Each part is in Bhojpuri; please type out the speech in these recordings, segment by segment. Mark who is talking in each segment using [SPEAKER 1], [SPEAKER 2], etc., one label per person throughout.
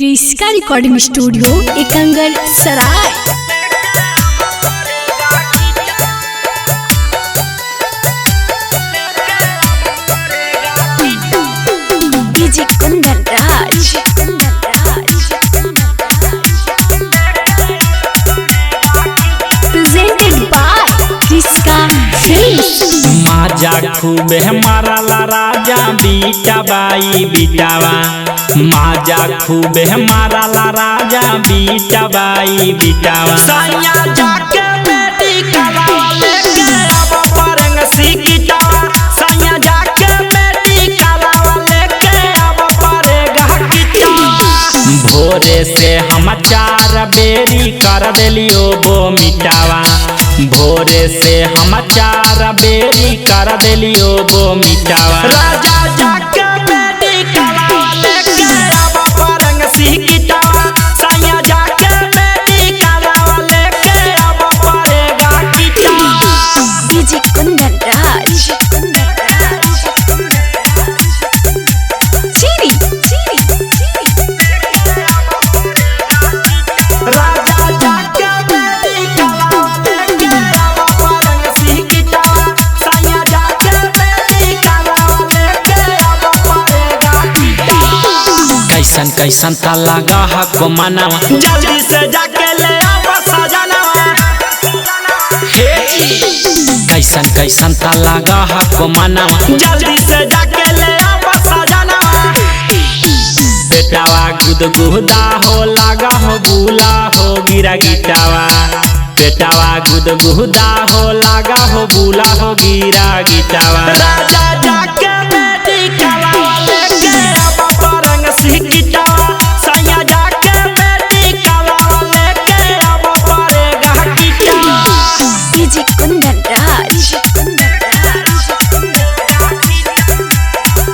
[SPEAKER 1] क्रिस्का recording studio Ekangar Sarai. DJ Kundan Raj presented by Kriska films.
[SPEAKER 2] माजा खूबे मारला राजा बीटा बाई बीटावा, माजा खूबे मारला राजा बीटा बाई बीटावा। सैया जाके बेटी कलावा लेके अब परंग सीखिटावा, सैया जाके बेटी कलावा लेके अब परेगा किटावा। भोरे से हम 4 बेरी कर देलियो वो मिटावा, भोरे से हम 4 बेरी कर देलियो वो मिटावा। राजा जाके बेटी कलावा लेके अब परंग सीखिटावा, सैया जाके बेटी कलावा लेके अब परेगा किटावा।
[SPEAKER 1] डीजे कुंदन राज चीरी
[SPEAKER 2] राजा जाके बेटी कलावा लेके अब परंग सीखिटावा, सैया जाके बेटी कलावा लेके अब परेगा किटावा। कैसन कैसन ता लगा हको मनवा, जल्दी से जाके ले अब सजनवा। हे जी कैसन कैसन ता लगा हको मनवा, जल्दी से जाके ले अब सजनवा। बेटावा गुदगुदा हो लगा हो बुला हो गिरा गिटावा, बेटावा गुदगुदा हो लगा हो बुला हो गिरा गिटावा। राजा जाके बेटी कलावा लेके अब परंग सीखिटावा, सैया जाके बेटी कलावा लेके अब परेगा किटावा।
[SPEAKER 1] डीजे कुंदन राज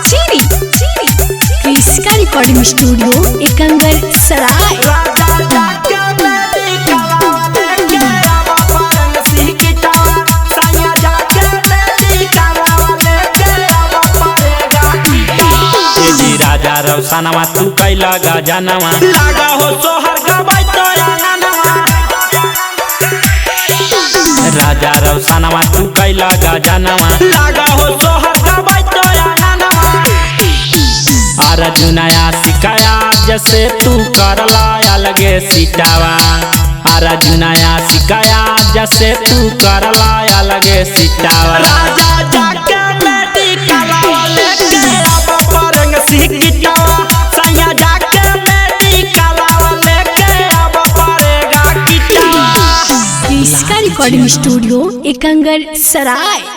[SPEAKER 1] चीरी क्रिस्का रिकॉर्डिंग स्टूडियो एकंगर सराय।
[SPEAKER 2] राजा जाके बेटी कलावा लेके अब परंग सीखिटावा, सैया जाके बेटी कलावा लेके अब परेगा किटावा। ए जी राजा रौसनवा तू कैला गजनवा, लागा हो सोहर गवाई तो आंगनवा। राजा रौसनवा तू कैला गजनवा, लागा हो सोहर गवाई तो आंगनवा। अर्जुनया सिकाया जैसे तू करला अलगे सीटावा, अर्जुनया सिकाया जैसे तू करला अलगे सीटावा। राजा जाके बेटी कलावा लेके अब परंग सीखिटावा, सैया जाके बेटी कलावा लेके अब परेगा किटावा।
[SPEAKER 1] क्रिस्का रिकॉर्डिंग स्टूडियो एकंगर सराय।